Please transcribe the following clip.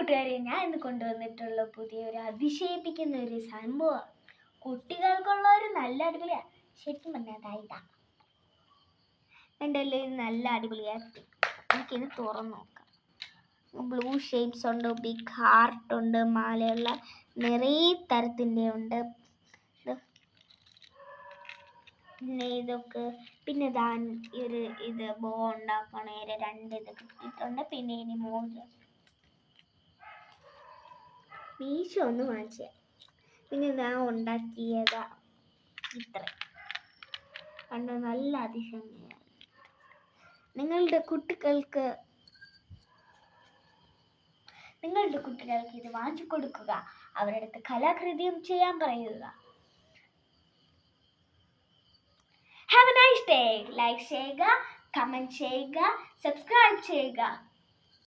കൂട്ടുകാരെ, ഞാൻ ഇന്ന് കൊണ്ടുവന്നിട്ടുള്ള പുതിയൊരു അതിശയിപ്പിക്കുന്ന ഒരു സംഭവം. കുട്ടികൾക്കുള്ള ഒരു നല്ല അടിപൊളിയാണ്. ശരിക്കും പറഞ്ഞാൽ ഇതാ ഉണ്ടല്ലോ, ഇത് നല്ല അടിപൊളിയാക്കി. എനിക്കിത് തുറന്നു നോക്കാം. ബ്ലൂ ഷേപ്സ് ഉണ്ട്, ബിഗ് ഹാർട്ട് ഉണ്ട്, മാലയുള്ള നിറയെ തരത്തിൻ്റെ ഉണ്ട്. പിന്നെ ഇതൊക്കെ, പിന്നെ ഇത് ബോ ഉണ്ടാക്കണേര് 2 ഇത് കിട്ടിയിട്ടുണ്ട്. പിന്നെ ഇനി മീശോ ഒന്ന് വാങ്ങിച്ച. പിന്നെ ഞാൻ ഉണ്ടാക്കിയതാ ഇത്ര കണ്ട നല്ല അതിശയമാണ്. നിങ്ങളുടെ കുട്ടികൾക്ക് ഇത് വാങ്ങിച്ചു കൊടുക്കുക. അവരുടെ അടുത്ത് കലാകൃതിയും ചെയ്യാൻ പറയുക. Have A nice day. Like ചെയ്യുക, കമന്റ് ചെയ്യുക, സബ്സ്ക്രൈബ് ചെയ്യുക.